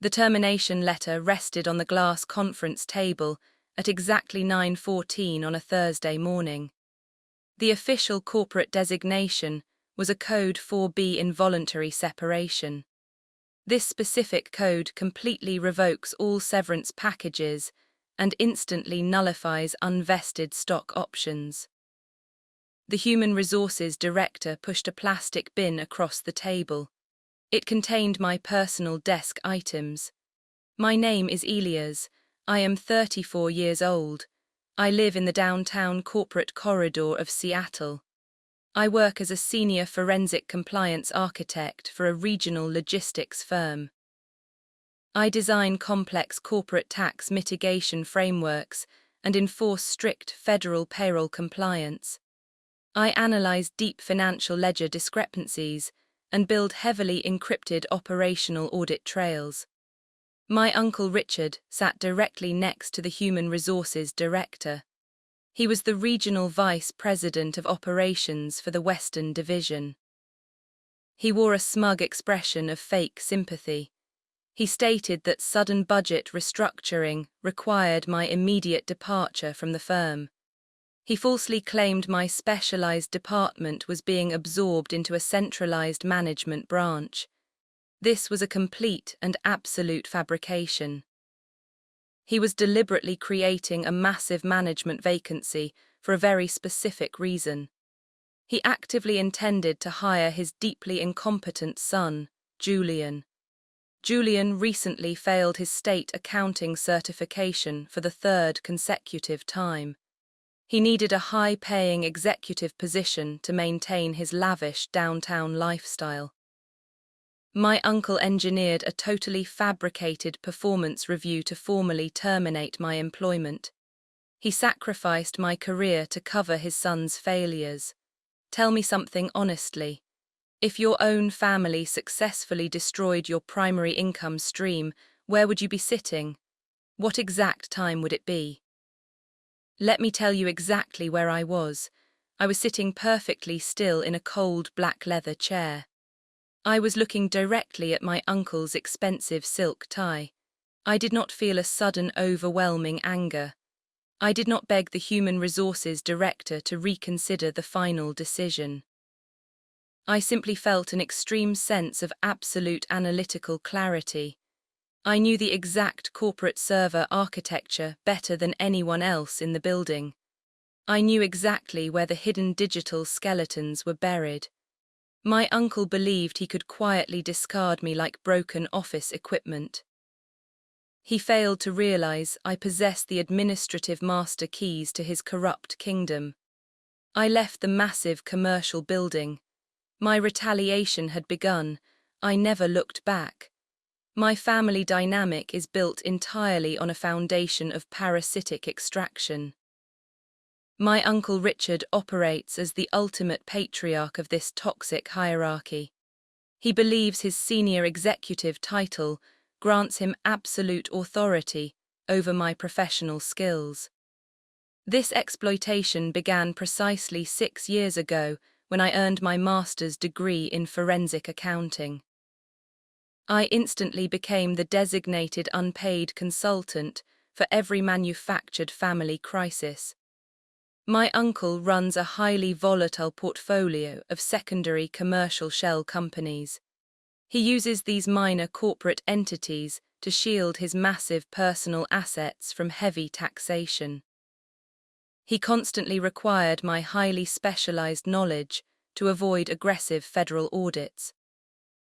The termination letter rested on the glass conference table at exactly 9:14 on a Thursday morning. The official corporate designation was a Code 4B involuntary separation. This specific code completely revokes all severance packages and instantly nullifies unvested stock options. The Human Resources Director pushed a plastic bin across the table. It contained my personal desk items. My name is Elias. I am 34 years old. I live in the downtown corporate corridor of Seattle. I work as a senior forensic compliance architect for a regional logistics firm. I design complex corporate tax mitigation frameworks and enforce strict federal payroll compliance. I analyze deep financial ledger discrepancies and build heavily encrypted operational audit trails. My uncle Richard sat directly next to the Human Resources Director. He was the Regional Vice President of Operations for the Western Division. He wore a smug expression of fake sympathy. He stated that sudden budget restructuring required my immediate departure from the firm. He falsely claimed my specialized department was being absorbed into a centralized management branch. This was a complete and absolute fabrication. He was deliberately creating a massive management vacancy for a very specific reason. He actively intended to hire his deeply incompetent son, Julian. Julian recently failed his state accounting certification for the third consecutive time. He needed a high-paying executive position to maintain his lavish downtown lifestyle. My uncle engineered a totally fabricated performance review to formally terminate my employment. He sacrificed my career to cover his son's failures. Tell me something honestly. If your own family successfully destroyed your primary income stream, where would you be sitting? What exact time would it be? Let me tell you exactly where I was. I was sitting perfectly still in a cold black leather chair. I was looking directly at my uncle's expensive silk tie. I did not feel a sudden overwhelming anger. I did not beg the Human Resources Director to reconsider the final decision. I simply felt an extreme sense of absolute analytical clarity. I knew the exact corporate server architecture better than anyone else in the building. I knew exactly where the hidden digital skeletons were buried. My uncle believed he could quietly discard me like broken office equipment. He failed to realize I possessed the administrative master keys to his corrupt kingdom. I left the massive commercial building. My retaliation had begun. I never looked back. My family dynamic is built entirely on a foundation of parasitic extraction. My uncle Richard operates as the ultimate patriarch of this toxic hierarchy. He believes his senior executive title grants him absolute authority over my professional skills. This exploitation began precisely 6 years ago when I earned my master's degree in forensic accounting. I instantly became the designated unpaid consultant for every manufactured family crisis. My uncle runs a highly volatile portfolio of secondary commercial shell companies. He uses these minor corporate entities to shield his massive personal assets from heavy taxation. He constantly required my highly specialized knowledge to avoid aggressive federal audits.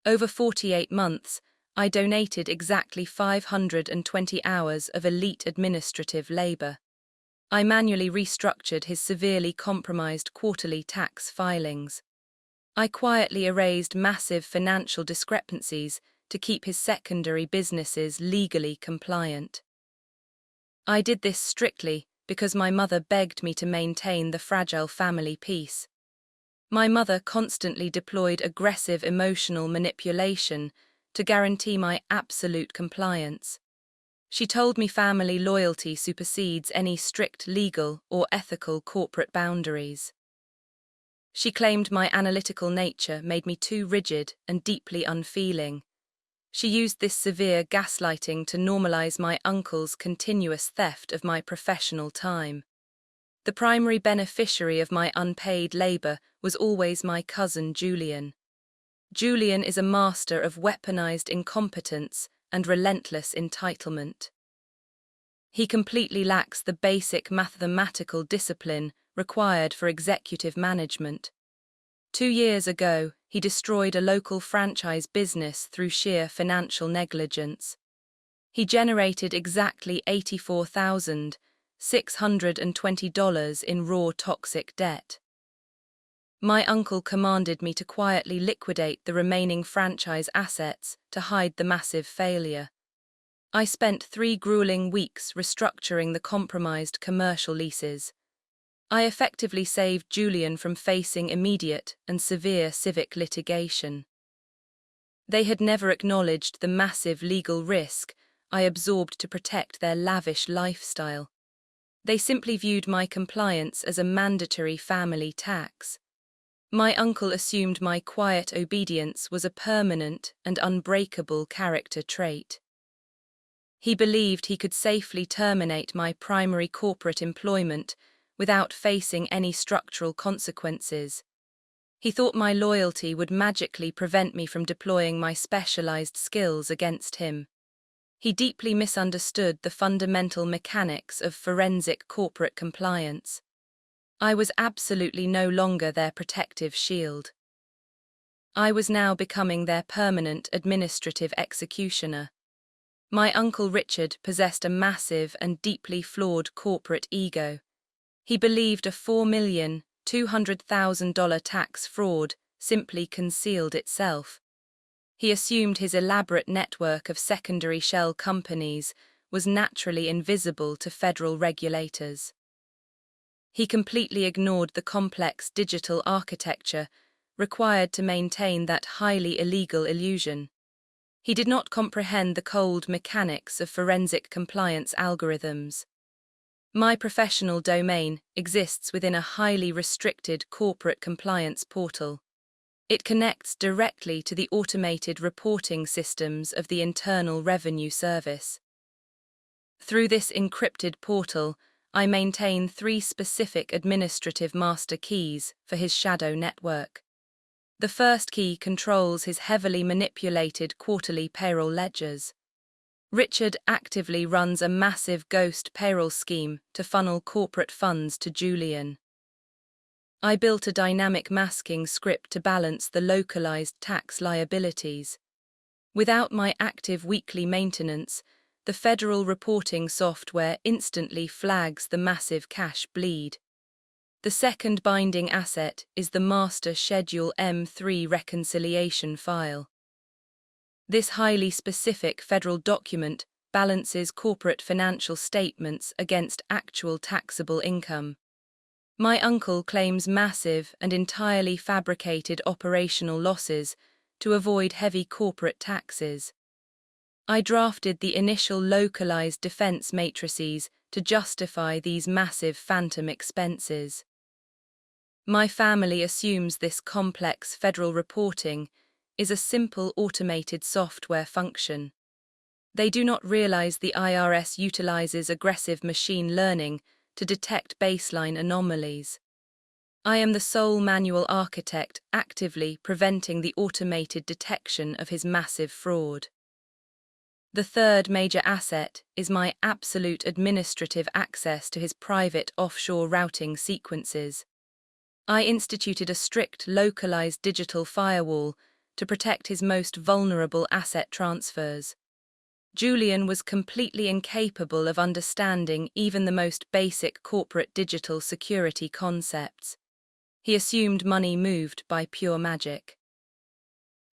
Over 48 months, I donated exactly 520 hours of elite administrative labor. I manually restructured his severely compromised quarterly tax filings. I quietly erased massive financial discrepancies to keep his secondary businesses legally compliant. I did this strictly because my mother begged me to maintain the fragile family peace. My mother constantly deployed aggressive emotional manipulation to guarantee my absolute compliance. She told me family loyalty supersedes any strict legal or ethical corporate boundaries. She claimed my analytical nature made me too rigid and deeply unfeeling. She used this severe gaslighting to normalize my uncle's continuous theft of my professional time. The primary beneficiary of my unpaid labor was always my cousin Julian. Julian is a master of weaponized incompetence and relentless entitlement. He completely lacks the basic mathematical discipline required for executive management. 2 years ago, he destroyed a local franchise business through sheer financial negligence. He generated exactly $84,620 in raw toxic debt. My uncle commanded me to quietly liquidate the remaining franchise assets to hide the massive failure. I spent 3 grueling weeks restructuring the compromised commercial leases. I effectively saved Julian from facing immediate and severe civic litigation. They had never acknowledged the massive legal risk I absorbed to protect their lavish lifestyle. They simply viewed my compliance as a mandatory family tax. My uncle assumed my quiet obedience was a permanent and unbreakable character trait. He believed he could safely terminate my primary corporate employment without facing any structural consequences. He thought my loyalty would magically prevent me from deploying my specialized skills against him. He deeply misunderstood the fundamental mechanics of forensic corporate compliance. I was absolutely no longer their protective shield. I was now becoming their permanent administrative executioner. My Uncle Richard possessed a massive and deeply flawed corporate ego. He believed a $4,200,000 tax fraud simply concealed itself. He assumed his elaborate network of secondary shell companies was naturally invisible to federal regulators. He completely ignored the complex digital architecture required to maintain that highly illegal illusion. He did not comprehend the cold mechanics of forensic compliance algorithms. My professional domain exists within a highly restricted corporate compliance portal. It connects directly to the automated reporting systems of the Internal Revenue Service. Through this encrypted portal, I maintain 3 specific administrative master keys for his shadow network. The first key controls his heavily manipulated quarterly payroll ledgers. Richard actively runs a massive ghost payroll scheme to funnel corporate funds to Julian. I built a dynamic masking script to balance the localized tax liabilities. Without my active weekly maintenance, the federal reporting software instantly flags the massive cash bleed. The second binding asset is the Master Schedule M3 reconciliation file. This highly specific federal document balances corporate financial statements against actual taxable income. My uncle claims massive and entirely fabricated operational losses to avoid heavy corporate taxes. I drafted the initial localized defense matrices to justify these massive phantom expenses. My family assumes this complex federal reporting is a simple automated software function. They do not realize the IRS utilizes aggressive machine learning to detect baseline anomalies. I am the sole manual architect actively preventing the automated detection of his massive fraud. The third major asset is my absolute administrative access to his private offshore routing sequences. I instituted a strict localized digital firewall to protect his most vulnerable asset transfers. Julian was completely incapable of understanding even the most basic corporate digital security concepts. He assumed money moved by pure magic.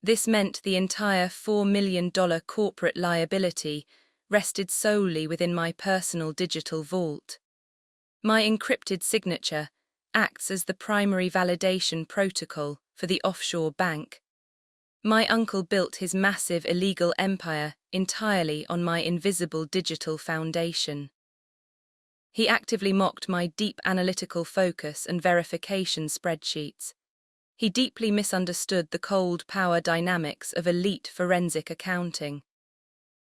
This meant the entire $4 million corporate liability rested solely within my personal digital vault. My encrypted signature acts as the primary validation protocol for the offshore bank. My uncle built his massive illegal empire entirely on my invisible digital foundation. He actively mocked my deep analytical focus and verification spreadsheets. He deeply misunderstood the cold power dynamics of elite forensic accounting.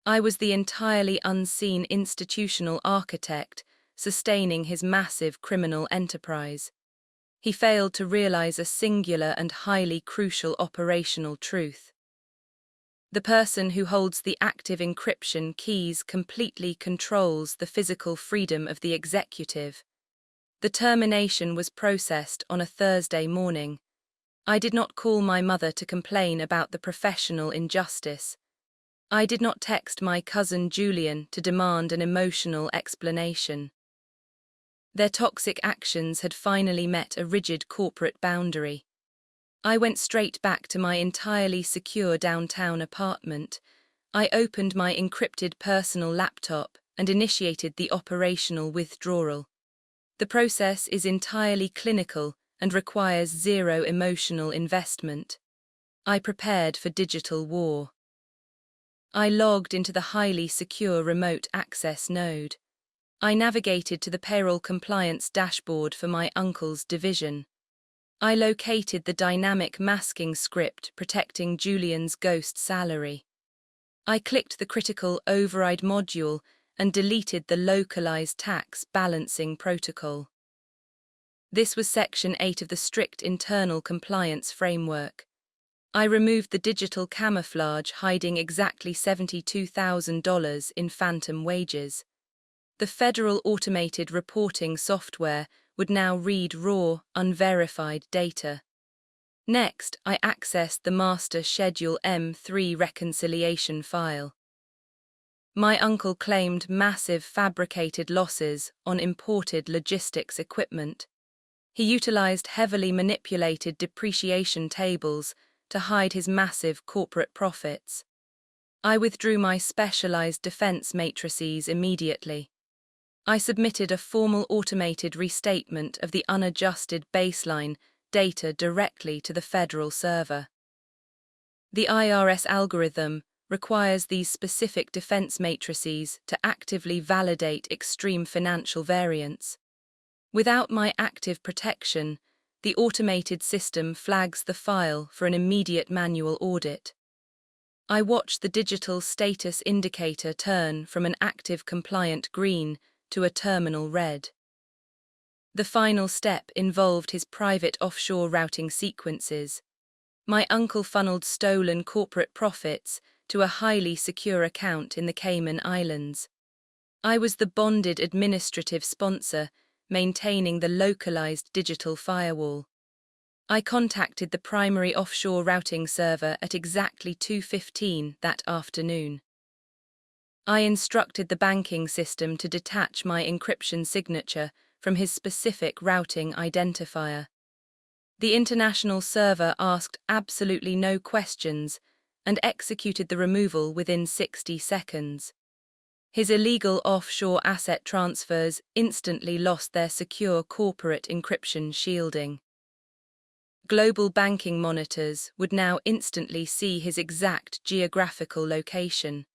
I was the entirely unseen institutional architect sustaining his massive criminal enterprise. He failed to realize a singular and highly crucial operational truth. The person who holds the active encryption keys completely controls the physical freedom of the executive. The termination was processed on a Thursday morning. I did not call my mother to complain about the professional injustice. I did not text my cousin Julian to demand an emotional explanation. Their toxic actions had finally met a rigid corporate boundary. I went straight back to my entirely secure downtown apartment. I opened my encrypted personal laptop and initiated the operational withdrawal. The process is entirely clinical and requires zero emotional investment. I prepared for digital war. I logged into the highly secure remote access node. I navigated to the payroll compliance dashboard for my uncle's division. I located the dynamic masking script protecting Julian's ghost salary. I clicked the critical override module and deleted the localized tax balancing protocol. This was Section 8 of the strict internal compliance framework. I removed the digital camouflage hiding exactly $72,000 in phantom wages. The federal automated reporting software would now read raw, unverified data. Next, I accessed the Master Schedule M3 reconciliation file. My uncle claimed massive fabricated losses on imported logistics equipment. He utilized heavily manipulated depreciation tables to hide his massive corporate profits. I withdrew my specialized defense matrices immediately. I submitted a formal automated restatement of the unadjusted baseline data directly to the federal server. The IRS algorithm requires these specific defense matrices to actively validate extreme financial variance. Without my active protection, the automated system flags the file for an immediate manual audit. I watched the digital status indicator turn from an active compliant green to a terminal red. The final step involved his private offshore routing sequences. My uncle funneled stolen corporate profits to a highly secure account in the Cayman Islands. I was the bonded administrative sponsor, maintaining the localized digital firewall. I contacted the primary offshore routing server at exactly 2:15 that afternoon. I instructed the banking system to detach my encryption signature from his specific routing identifier. The international server asked absolutely no questions and executed the removal within 60 seconds. His illegal offshore asset transfers instantly lost their secure corporate encryption shielding. Global banking monitors would now instantly see his exact geographical location.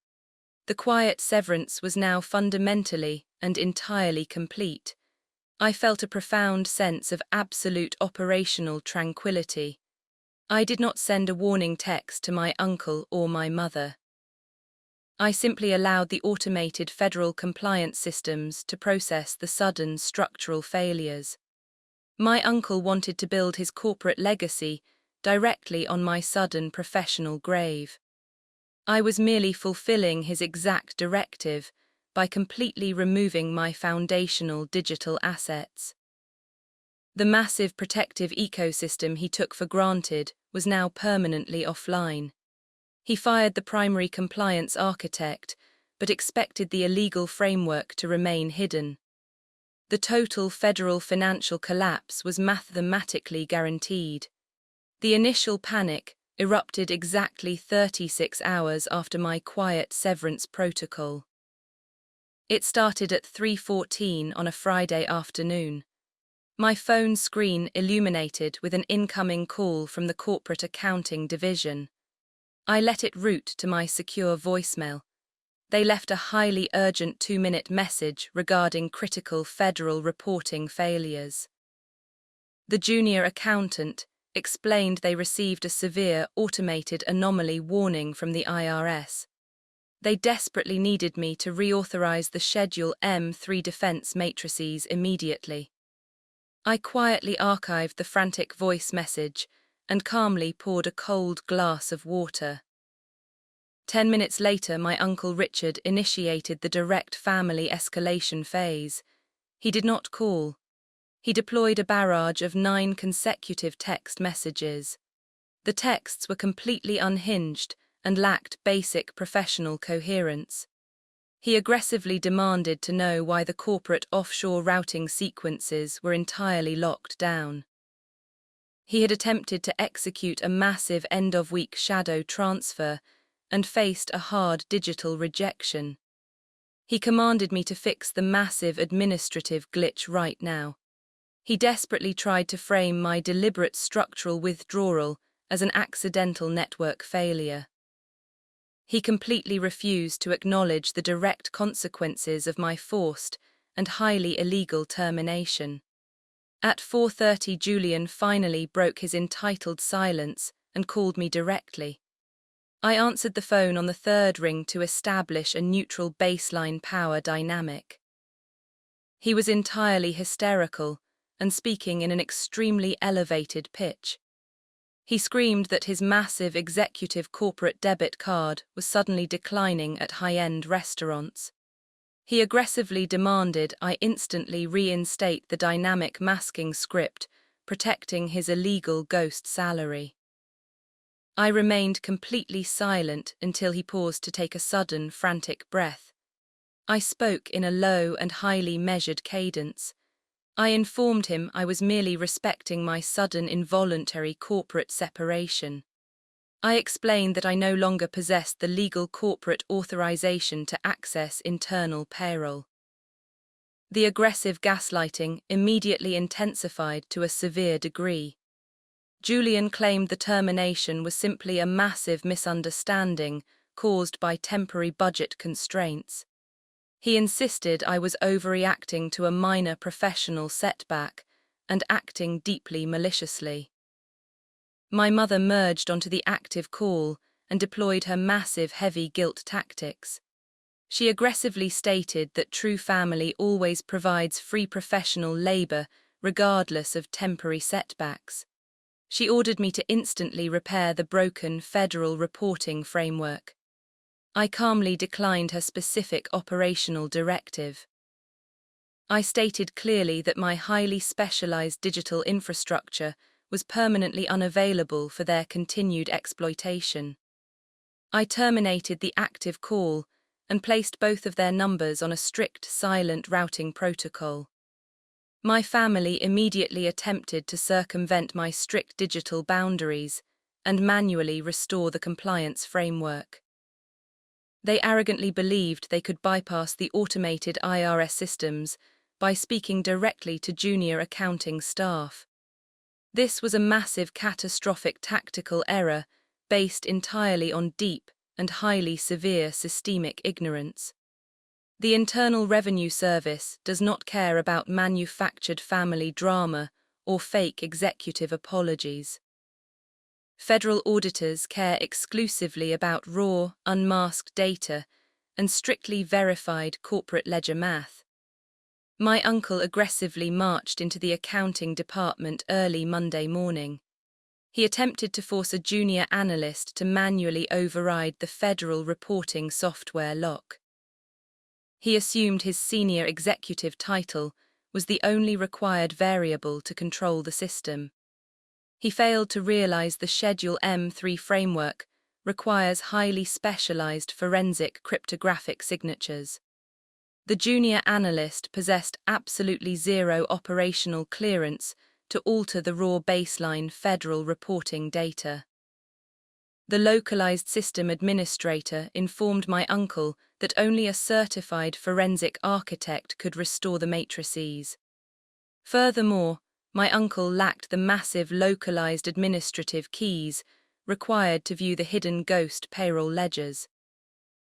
The quiet severance was now fundamentally and entirely complete. I felt a profound sense of absolute operational tranquility. I did not send a warning text to my uncle or my mother. I simply allowed the automated federal compliance systems to process the sudden structural failures. My uncle wanted to build his corporate legacy directly on my sudden professional grave. I was merely fulfilling his exact directive by completely removing my foundational digital assets. The massive protective ecosystem he took for granted was now permanently offline. He fired the primary compliance architect, but expected the illegal framework to remain hidden. The total federal financial collapse was mathematically guaranteed. The initial panic erupted exactly 36 hours after my quiet severance protocol. It started at 3:14 on a Friday afternoon. My phone screen illuminated with an incoming call from the corporate accounting division. I let it route to my secure voicemail. They left a highly urgent 2-minute message regarding critical federal reporting failures. The junior accountant, explained they received a severe automated anomaly warning from the IRS. They desperately needed me to reauthorize the Schedule M3 defense matrices immediately. I quietly archived the frantic voice message and calmly poured a cold glass of water. 10 minutes later, my Uncle Richard initiated the direct family escalation phase. He did not call. He deployed a barrage of 9 consecutive text messages. The texts were completely unhinged and lacked basic professional coherence. He aggressively demanded to know why the corporate offshore routing sequences were entirely locked down. He had attempted to execute a massive end-of-week shadow transfer and faced a hard digital rejection. He commanded me to fix the massive administrative glitch right now. He desperately tried to frame my deliberate structural withdrawal as an accidental network failure. He completely refused to acknowledge the direct consequences of my forced and highly illegal termination. At 4:30, Julian finally broke his entitled silence and called me directly. I answered the phone on the third ring to establish a neutral baseline power dynamic. He was entirely hysterical and speaking in an extremely elevated pitch. He screamed that his massive executive corporate debit card was suddenly declining at high-end restaurants. He aggressively demanded I instantly reinstate the dynamic masking script protecting his illegal ghost salary. I remained completely silent until he paused to take a sudden, frantic breath. I spoke in a low and highly measured cadence. I informed him I was merely respecting my sudden involuntary corporate separation. I explained that I no longer possessed the legal corporate authorization to access internal payroll. The aggressive gaslighting immediately intensified to a severe degree. Julian claimed the termination was simply a massive misunderstanding caused by temporary budget constraints. He insisted I was overreacting to a minor professional setback and acting deeply maliciously. My mother merged onto the active call and deployed her massive heavy guilt tactics. She aggressively stated that true family always provides free professional labor regardless of temporary setbacks. She ordered me to instantly repair the broken federal reporting framework. I calmly declined her specific operational directive. I stated clearly that my highly specialized digital infrastructure was permanently unavailable for their continued exploitation. I terminated the active call and placed both of their numbers on a strict silent routing protocol. My family immediately attempted to circumvent my strict digital boundaries and manually restore the compliance framework. They arrogantly believed they could bypass the automated IRS systems by speaking directly to junior accounting staff. This was a massive catastrophic tactical error based entirely on deep and highly severe systemic ignorance. The Internal Revenue Service does not care about manufactured family drama or fake executive apologies. Federal auditors care exclusively about raw, unmasked data and strictly verified corporate ledger math. My uncle aggressively marched into the accounting department early Monday morning. He attempted to force a junior analyst to manually override the federal reporting software lock. He assumed his senior executive title was the only required variable to control the system. He failed to realize the Schedule M3 framework requires highly specialized forensic cryptographic signatures. The junior analyst possessed absolutely zero operational clearance to alter the raw baseline federal reporting data. The localized system administrator informed my uncle that only a certified forensic architect could restore the matrices. Furthermore, my uncle lacked the massive localized administrative keys required to view the hidden ghost payroll ledgers.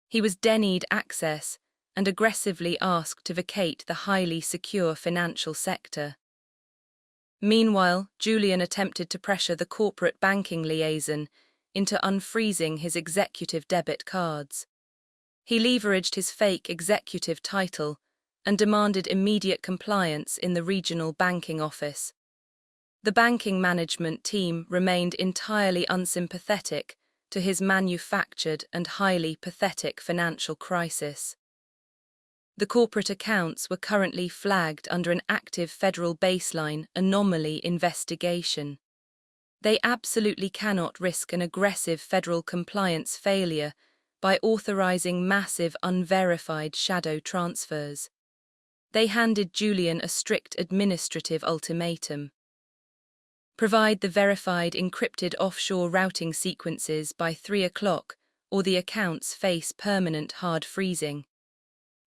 He was denied access and aggressively asked to vacate the highly secure financial sector. Meanwhile, Julian attempted to pressure the corporate banking liaison into unfreezing his executive debit cards. He leveraged his fake executive title and demanded immediate compliance in the regional banking office. The banking management team remained entirely unsympathetic to his manufactured and highly pathetic financial crisis. The corporate accounts were currently flagged under an active federal baseline anomaly investigation. They absolutely cannot risk an aggressive federal compliance failure by authorizing massive unverified shadow transfers. They handed Julian a strict administrative ultimatum. Provide the verified encrypted offshore routing sequences by 3 o'clock, or the accounts face permanent hard freezing.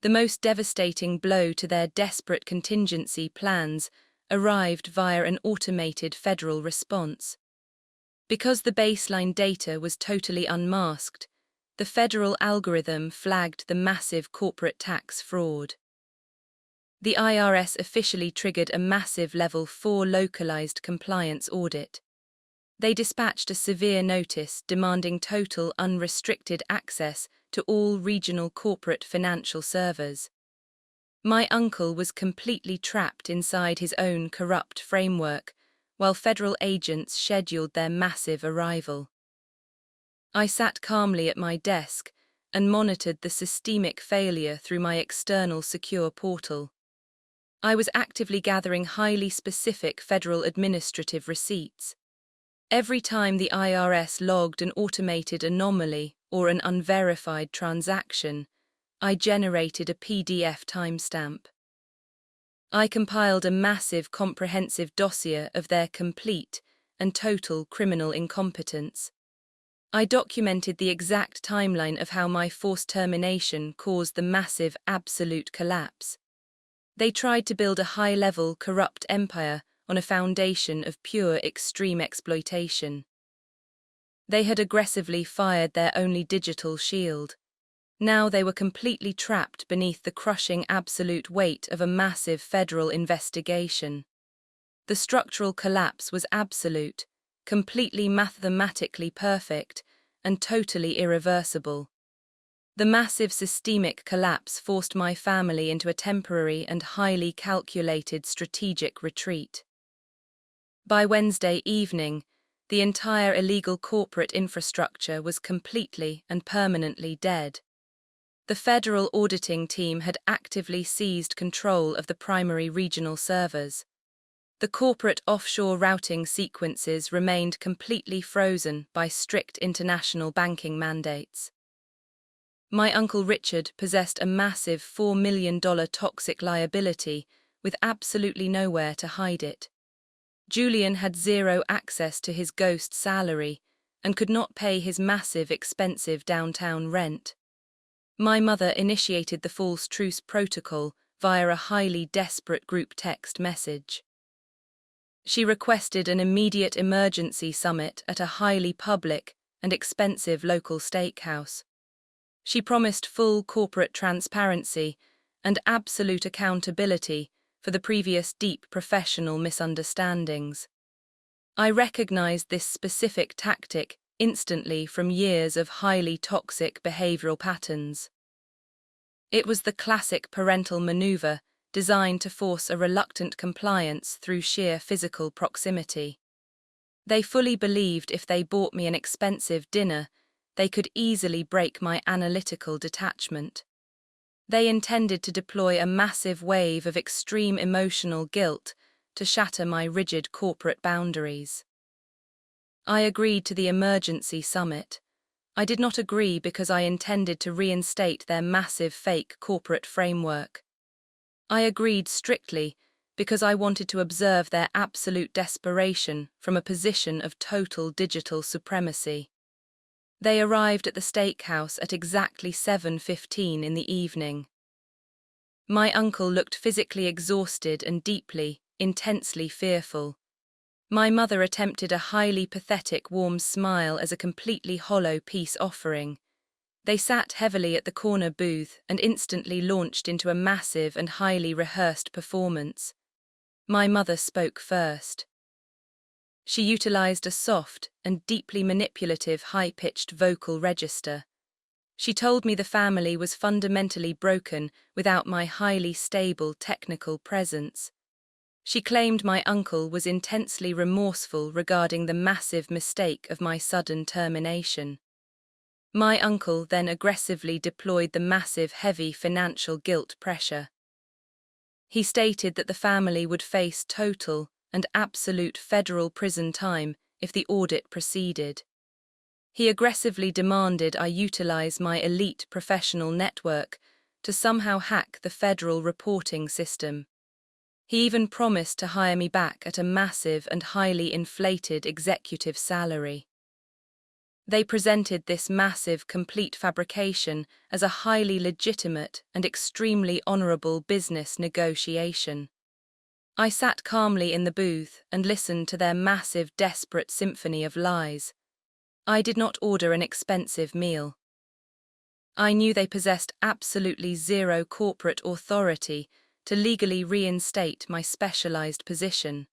The most devastating blow to their desperate contingency plans arrived via an automated federal response. Because the baseline data was totally unmasked, the federal algorithm flagged the massive corporate tax fraud. The IRS officially triggered a massive Level 4 localized compliance audit. They dispatched a severe notice demanding total unrestricted access to all regional corporate financial servers. My uncle was completely trapped inside his own corrupt framework, while federal agents scheduled their massive arrival. I sat calmly at my desk and monitored the systemic failure through my external secure portal. I was actively gathering highly specific federal administrative receipts. Every time the IRS logged an automated anomaly or an unverified transaction, I generated a PDF timestamp. I compiled a massive comprehensive dossier of their complete and total criminal incompetence. I documented the exact timeline of how my forced termination caused the massive absolute collapse. They tried to build a high-level corrupt empire on a foundation of pure extreme exploitation. They had aggressively fired their only digital shield. Now they were completely trapped beneath the crushing absolute weight of a massive federal investigation. The structural collapse was absolute, completely mathematically perfect, and totally irreversible. The massive systemic collapse forced my family into a temporary and highly calculated strategic retreat. By Wednesday evening, the entire illegal corporate infrastructure was completely and permanently dead. The federal auditing team had actively seized control of the primary regional servers. The corporate offshore routing sequences remained completely frozen by strict international banking mandates. My Uncle Richard possessed a massive $4 million toxic liability with absolutely nowhere to hide it. Julian had zero access to his ghost salary and could not pay his massive expensive downtown rent. My mother initiated the false truce protocol via a highly desperate group text message. She requested an immediate emergency summit at a highly public and expensive local steakhouse. She promised full corporate transparency and absolute accountability for the previous deep professional misunderstandings. I recognized this specific tactic instantly from years of highly toxic behavioral patterns. It was the classic parental maneuver designed to force a reluctant compliance through sheer physical proximity. They fully believed if they bought me an expensive dinner, they could easily break my analytical detachment. They intended to deploy a massive wave of extreme emotional guilt to shatter my rigid corporate boundaries. I agreed to the emergency summit. I did not agree because I intended to reinstate their massive fake corporate framework. I agreed strictly because I wanted to observe their absolute desperation from a position of total digital supremacy. They arrived at the steakhouse at exactly 7:15 in the evening. My uncle looked physically exhausted and deeply, intensely fearful. My mother attempted a highly pathetic warm smile as a completely hollow peace offering. They sat heavily at the corner booth and instantly launched into a massive and highly rehearsed performance. My mother spoke first. She utilized a soft and deeply manipulative high-pitched vocal register. She told me the family was fundamentally broken without my highly stable technical presence. She claimed my uncle was intensely remorseful regarding the massive mistake of my sudden termination. My uncle then aggressively deployed the massive heavy financial guilt pressure. He stated that the family would face total and absolute federal prison time if the audit proceeded. He aggressively demanded I utilize my elite professional network to somehow hack the federal reporting system. He even promised to hire me back at a massive and highly inflated executive salary. They presented this massive complete fabrication as a highly legitimate and extremely honorable business negotiation. I sat calmly in the booth and listened to their massive, desperate symphony of lies. I did not order an expensive meal. I knew they possessed absolutely zero corporate authority to legally reinstate my specialized position.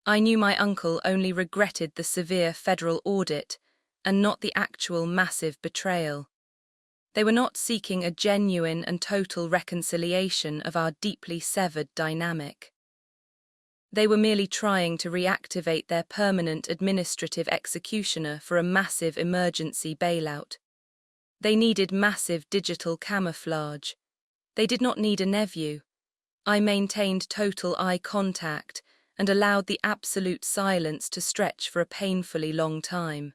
I knew my uncle only regretted the severe federal audit and not the actual massive betrayal. They were not seeking a genuine and total reconciliation of our deeply severed dynamic. They were merely trying to reactivate their permanent administrative executioner for a massive emergency bailout. They needed massive digital camouflage. They did not need a nephew. I maintained total eye contact and allowed the absolute silence to stretch for a painfully long time.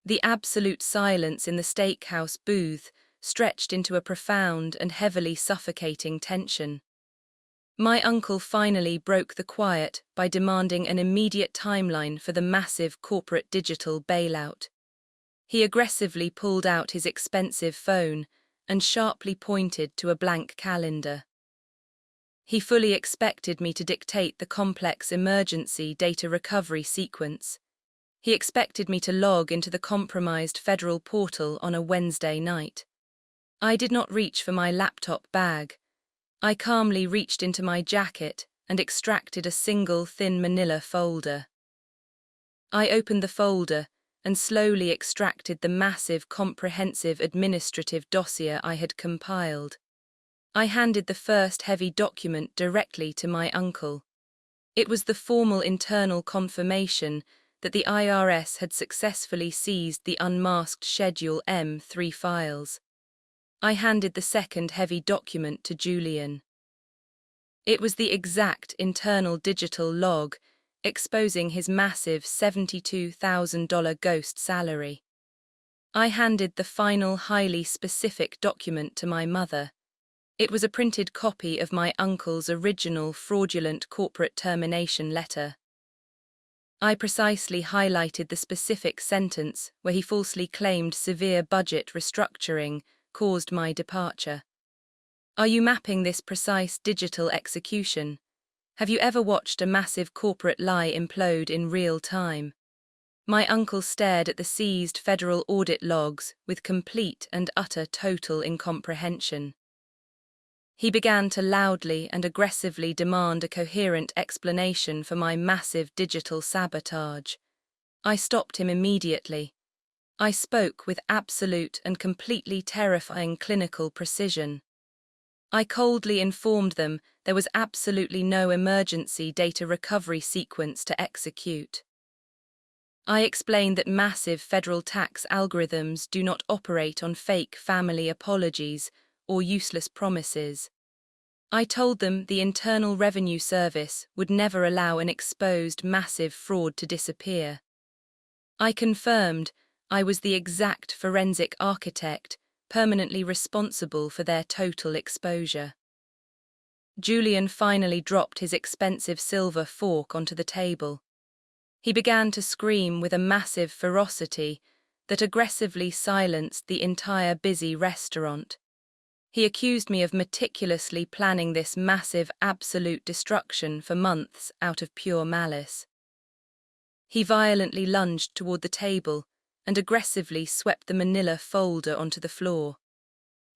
The absolute silence in the steakhouse booth stretched into a profound and heavily suffocating tension. My uncle finally broke the quiet by demanding an immediate timeline for the massive corporate digital bailout. He aggressively pulled out his expensive phone and sharply pointed to a blank calendar. He fully expected me to dictate the complex emergency data recovery sequence. He expected me to log into the compromised federal portal on a Wednesday night. I did not reach for my laptop bag. I calmly reached into my jacket and extracted a single thin manila folder. I opened the folder and slowly extracted the massive comprehensive administrative dossier I had compiled. I handed the first heavy document directly to my uncle. It was the formal internal confirmation that the IRS had successfully seized the unmasked Schedule M3 files. I handed the second heavy document to Julian. It was the exact internal digital log exposing his massive $72,000 ghost salary. I handed the final highly specific document to my mother. It was a printed copy of my uncle's original fraudulent corporate termination letter. I precisely highlighted the specific sentence where he falsely claimed severe budget restructuring caused my departure. Are you mapping this precise digital execution? Have you ever watched a massive corporate lie implode in real time? My uncle stared at the seized federal audit logs with complete and utter total incomprehension. He began to loudly and aggressively demand a coherent explanation for my massive digital sabotage. I stopped him immediately. I spoke with absolute and completely terrifying clinical precision. I coldly informed them there was absolutely no emergency data recovery sequence to execute. I explained that massive federal tax algorithms do not operate on fake family apologies or useless promises. I told them the Internal Revenue Service would never allow an exposed massive fraud to disappear. I confirmed I was the exact forensic architect permanently responsible for their total exposure. Julian finally dropped his expensive silver fork onto the table. He began to scream with a massive ferocity that aggressively silenced the entire busy restaurant. He accused me of meticulously planning this massive absolute destruction for months out of pure malice. He violently lunged toward the table and aggressively swept the manila folder onto the floor.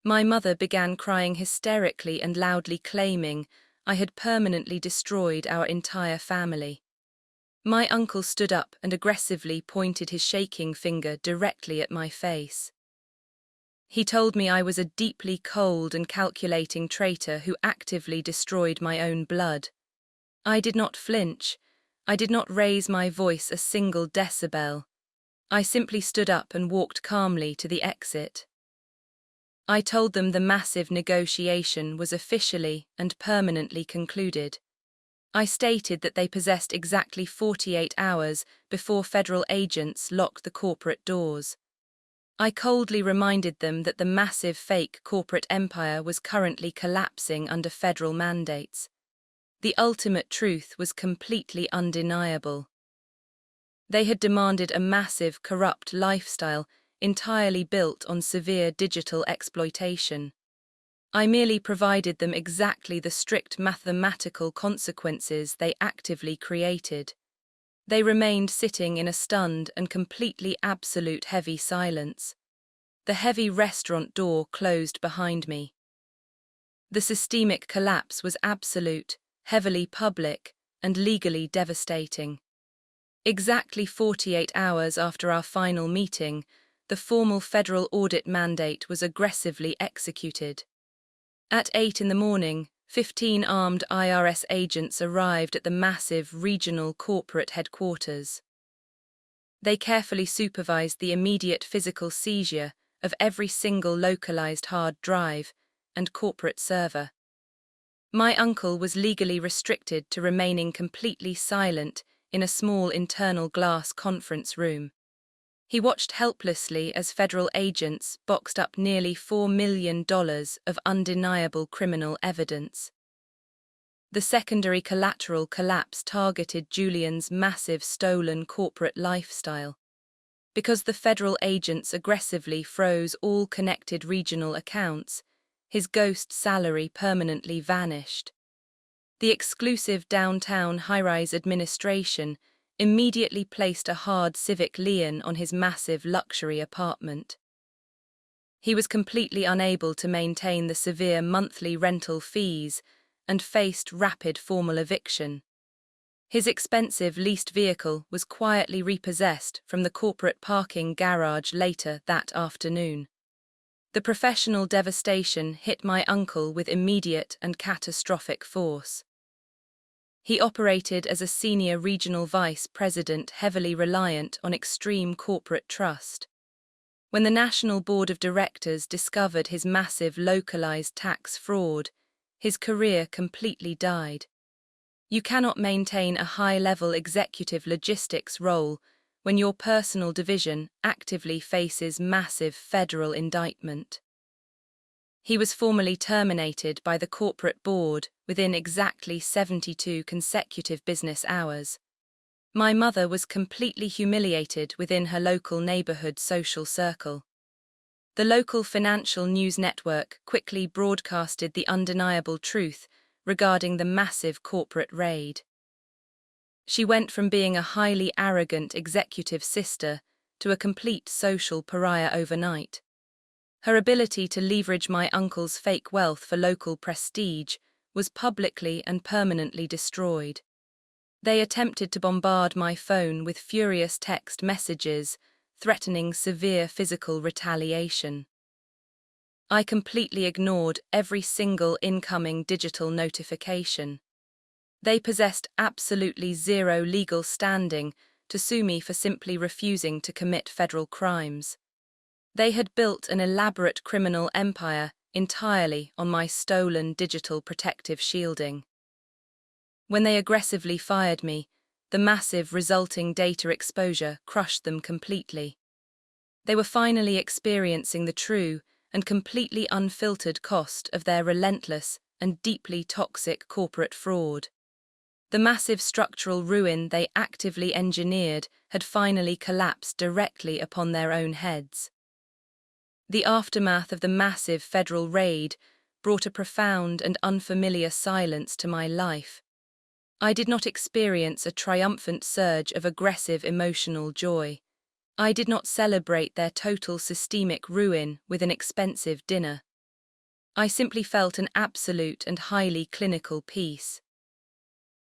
My mother began crying hysterically and loudly claiming I had permanently destroyed our entire family. My uncle stood up and aggressively pointed his shaking finger directly at my face. He told me I was a deeply cold and calculating traitor who actively destroyed my own blood. I did not flinch. I did not raise my voice a single decibel. I simply stood up and walked calmly to the exit. I told them the massive negotiation was officially and permanently concluded. I stated that they possessed exactly 48 hours before federal agents locked the corporate doors. I coldly reminded them that the massive fake corporate empire was currently collapsing under federal mandates. The ultimate truth was completely undeniable. They had demanded a massive, corrupt lifestyle entirely built on severe digital exploitation. I merely provided them exactly the strict mathematical consequences they actively created. They remained sitting in a stunned and completely absolute heavy silence. The heavy restaurant door closed behind me. The systemic collapse was absolute, heavily public, and legally devastating. Exactly 48 hours after our final meeting, the formal federal audit mandate was aggressively executed. At 8 in the morning, 15 armed IRS agents arrived at the massive regional corporate headquarters. They carefully supervised the immediate physical seizure of every single localized hard drive and corporate server. My uncle was legally restricted to remaining completely silent in a small internal glass conference room. He watched helplessly as federal agents boxed up nearly $4 million of undeniable criminal evidence. The secondary collateral collapse targeted Julian's massive stolen corporate lifestyle. Because the federal agents aggressively froze all connected regional accounts, his ghost salary permanently vanished. The exclusive downtown high-rise administration immediately placed a hard civic lien on his massive luxury apartment. He was completely unable to maintain the severe monthly rental fees and faced rapid formal eviction. His expensive leased vehicle was quietly repossessed from the corporate parking garage later that afternoon. The professional devastation hit my uncle with immediate and catastrophic force. He operated as a senior regional vice president heavily reliant on extreme corporate trust. When the National Board of Directors discovered his massive localized tax fraud, his career completely died. You cannot maintain a high-level executive logistics role when your personal division actively faces massive federal indictment. He was formally terminated by the corporate board within exactly 72 consecutive business hours. My mother was completely humiliated within her local neighborhood social circle. The local financial news network quickly broadcasted the undeniable truth regarding the massive corporate raid. She went from being a highly arrogant executive sister to a complete social pariah overnight. Her ability to leverage my uncle's fake wealth for local prestige was publicly and permanently destroyed. They attempted to bombard my phone with furious text messages, threatening severe physical retaliation. I completely ignored every single incoming digital notification. They possessed absolutely zero legal standing to sue me for simply refusing to commit federal crimes. They had built an elaborate criminal empire entirely on my stolen digital protective shielding. When they aggressively fired me, the massive resulting data exposure crushed them completely. They were finally experiencing the true and completely unfiltered cost of their relentless and deeply toxic corporate fraud. The massive structural ruin they actively engineered had finally collapsed directly upon their own heads. The aftermath of the massive federal raid brought a profound and unfamiliar silence to my life. I did not experience a triumphant surge of aggressive emotional joy. I did not celebrate their total systemic ruin with an expensive dinner. I simply felt an absolute and highly clinical peace.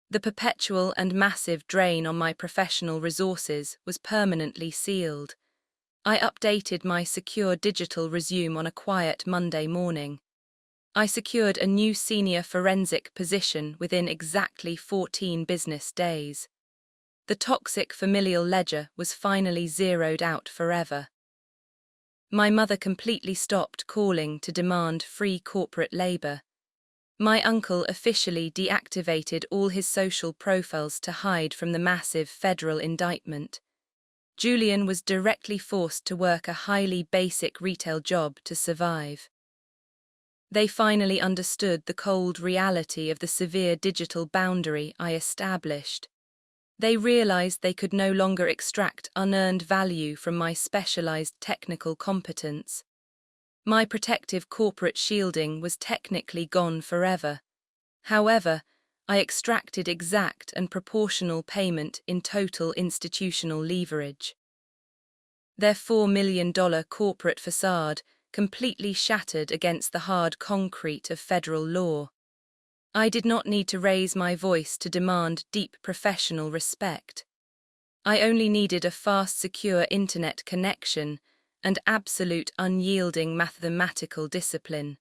The perpetual and massive drain on my professional resources was permanently sealed. I updated my secure digital resume on a quiet Monday morning. I secured a new senior forensic position within exactly 14 business days. The toxic familial ledger was finally zeroed out forever. My mother completely stopped calling to demand free corporate labor. My uncle officially deactivated all his social profiles to hide from the massive federal indictment. Julian was directly forced to work a highly basic retail job to survive. They finally understood the cold reality of the severe digital boundary I established. They realized they could no longer extract unearned value from my specialized technical competence. My protective corporate shielding was technically gone forever. However, I extracted exact and proportional payment in total institutional leverage. Their $4 million corporate facade completely shattered against the hard concrete of federal law. I did not need to raise my voice to demand deep professional respect. I only needed a fast, secure internet connection and absolute unyielding mathematical discipline.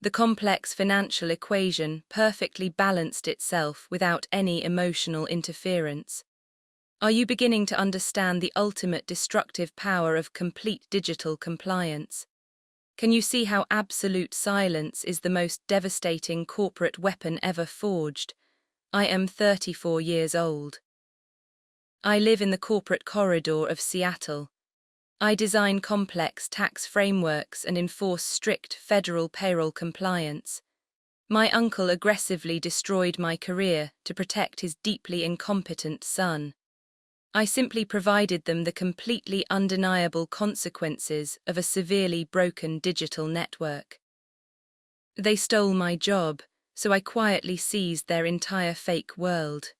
The complex financial equation perfectly balanced itself without any emotional interference. Are you beginning to understand the ultimate destructive power of complete digital compliance? Can you see how absolute silence is the most devastating corporate weapon ever forged? I am 34 years old. I live in the corporate corridor of Seattle. I design complex tax frameworks and enforce strict federal payroll compliance. My uncle aggressively destroyed my career to protect his deeply incompetent son. I simply provided them the completely undeniable consequences of a severely broken digital network. They stole my job, so I quietly seized their entire fake world.